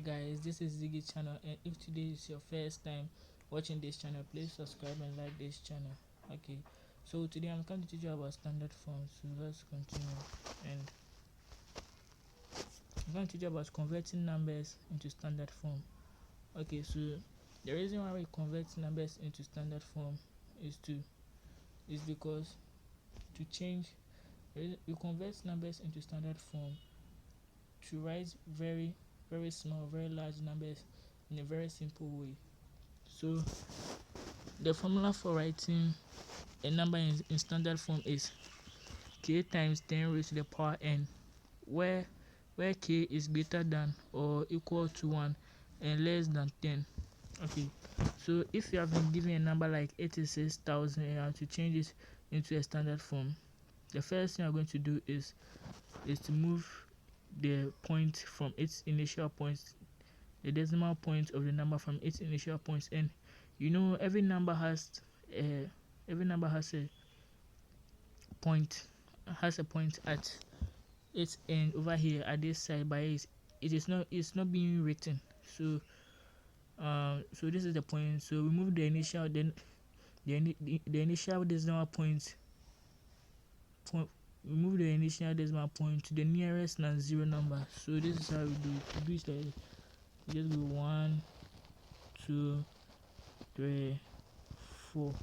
guys, this is Ziggy channel, and if today is your first time watching this channel, please subscribe and like this channel. Okay, so today I'm going to teach you about standard forms. So let's continue, and I'm going to teach you about converting numbers into standard form. Okay, so the reason why we convert numbers into standard form is because to change we convert numbers into standard form to write very small, very large numbers in a very simple way. So the formula for writing a number in standard form is k times 10 raised to the power n, where k is greater than or equal to 1 and less than 10. Okay, so if you have been given a number like 86,000 and you have to change it into a standard form, the first thing you're going to do is to move the point from its initial point, the decimal point of the number from its initial point. And you know, every number has a point at its end over here at this side, but it's not being written. So so this is the point. So we move the initial, then the initial decimal point, we move the initial decimal point to the nearest non-zero number. So this is how we do it. We do it like, we just go 1 2 3 4.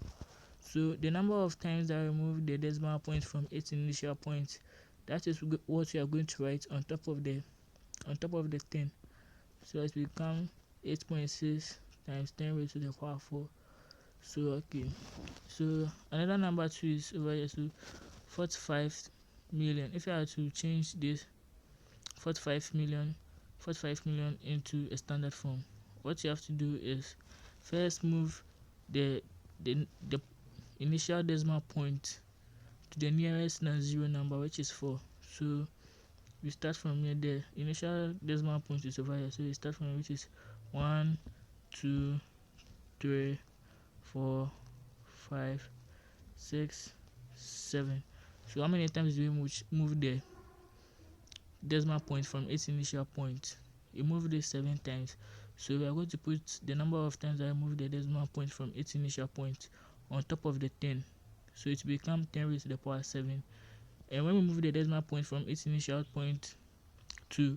So the number of times that we move the decimal point from its initial point, that is what we are going to write on top of the 10. So it become 8.6 times 10 raised to the power 4. So okay, so another number 2 is over here. So 45 million. If I had to change this 45 million into a standard form, what you have to do is first move the initial decimal point to the nearest non-zero number, which is 4. So we start from here. The initial decimal point is over here, so we start from here, which is 1 2 3 4 5 6 7. So how many times do we move the decimal point from its initial point? We move this 7 times. So we are going to put the number of times I move the decimal point from its initial point on top of the 10. So it becomes 10 raised to the power 7. And when we move the decimal point from its initial point to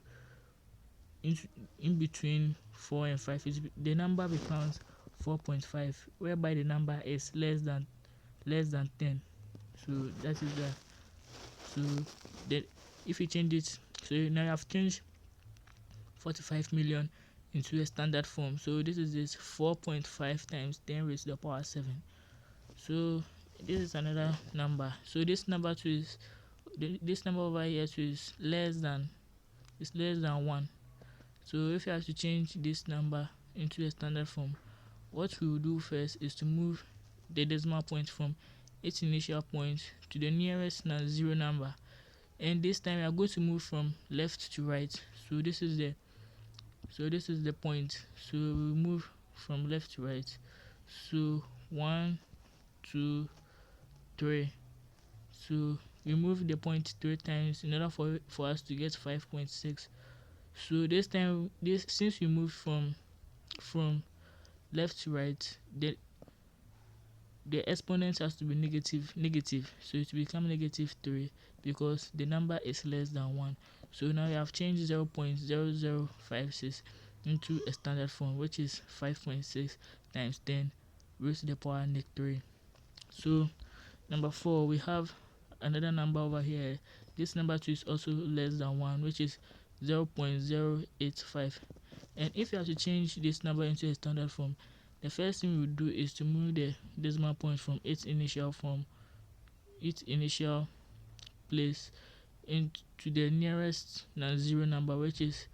in between 4 and 5, the number becomes 4.5, whereby the number is less than 10. So that is that. So then if you change it, so now you have changed 45 million into a standard form. So this is 4.5 times 10 raised to the power 7. So this is another number. So this number 2 is this number over here is less than 1. So if you have to change this number into a standard form, what we will do first is to move the decimal point from its initial point to the nearest non-zero number, and this time we are going to move from left to right. So this is the point. So we move from left to right. So 1 2 3. So we move the point 3 times in order for us to get 5.6. So this time, since we moved from left to right, the exponent has to be negative, so it will become -3 because the number is less than 1. So now we have changed 0.0056 into a standard form, which is 5.6 times 10 raised to the power -3. So number 4, we have another number over here. This number 2 is also less than 1, which is 0.085. And if you have to change this number into a standard form, the first thing we will do is to move the decimal point from its initial place into the nearest non-zero number, which is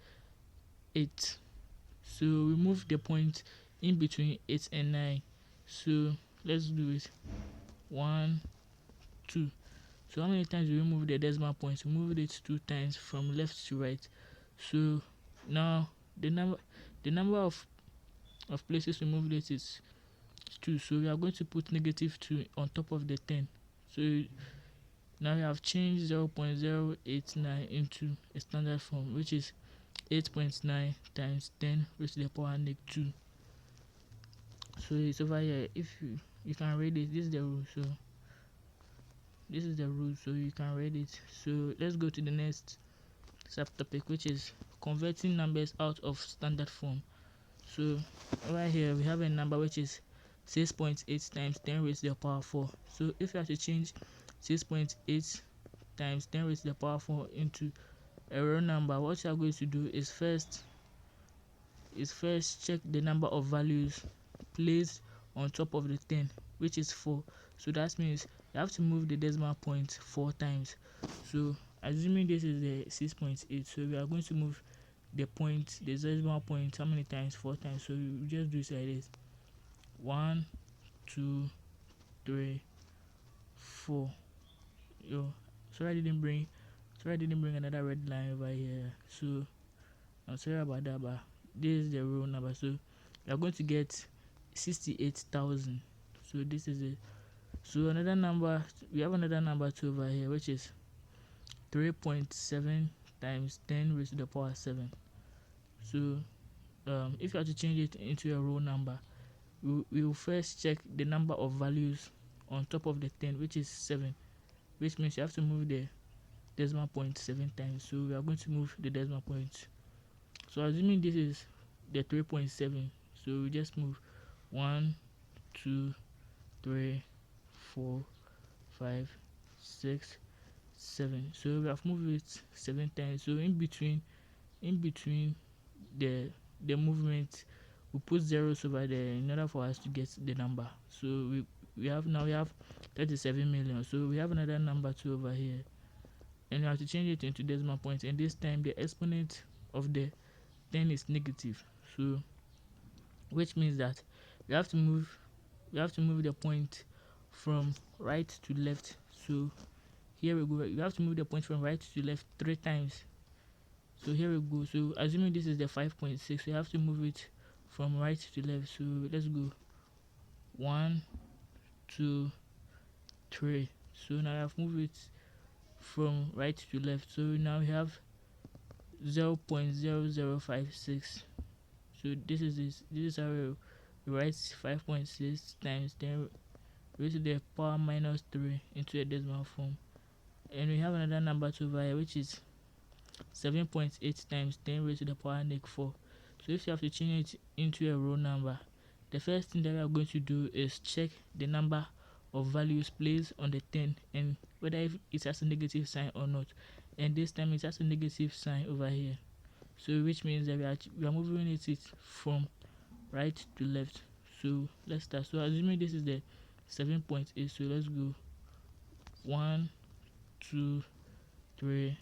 8. So we move the point in between 8 and 9. So let's do it. 1 2. So how many times do we move the decimal point? We moved it 2 times from left to right. So now the number of places we moved it is 2. So we are going to put -2 on top of the 10. So now we have changed 0.089 into a standard form, which is 8.9 times 10 raised to the power negative 2. So it's over here. If you can read it, this is the rule. So this is the rule, so you can read it. So let's go to the next subtopic, which is converting numbers out of standard form. So over here we have a number which is 6.8 times 10 raised to the power 4. So if you have to change 6.8 times 10 raised to the power 4 into a real number, what you are going to do is first check the number of values placed on top of the 10, which is 4. So that means you have to move the decimal point 4 times. So assuming this is the 6.8, so we are going to move the decimal point, how many times? 4 times. So you just do it like this: 1, 2, 3, 4. Yo, sorry I didn't bring another red line over here, so I'm sorry about that, but this is the real number. So we are going to get 68,000. So this is it. So another number, we have another number too over here, which is 3.7 times 10 raised to the power 7. So if you have to change it into a real number, we will first check the number of values on top of the 10, which is 7, which means you have to move the decimal point 7 times. So we are going to move the decimal point. So assuming this is the 3.7, so we just move 1, 2, 3, 4, 5, 6, 7. So we have moved it 7 times. So in between the movement, we put zeros over there in order for us to get the number. So we have 37 million. So we have another number 2 over here, and we have to change it into decimal point, and this time the exponent of the 10 is negative. So which means that we have to move the point from right to left. So here we go, you have to move the point from right to left 3 times. So here we go. So assuming this is the 5.6, you have to move it from right to left. So let's go 1, 2, 3. So now I've moved it from right to left. So now we have 0.0056. So this is how we write 5.6 times 10 raised to the power minus 3 into a decimal form. And we have another number to over here, which is 7.8 times 10 raised to the power negative 4. So if you have to change it into a real number, the first thing that we are going to do is check the number of values placed on the 10 and whether it has a negative sign or not. And this time it has a negative sign over here. So which means that we are moving it from right to left. So let's start. So assuming this is the 7.8, so let's go 1, 2, 3,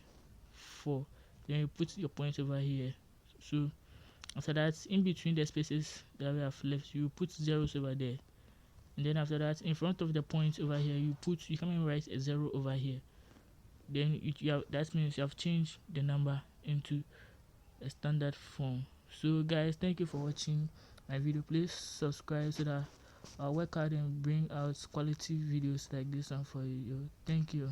4. Then you put your point over here. So after that, in between the spaces that we have left, you put zeros over there, and then after that, in front of the point over here, you come and write a 0 over here. Then that means you have changed the number into a standard form. So guys, thank you for watching my video. Please subscribe so that I'll work hard and bring out quality videos like this one for you. Thank you.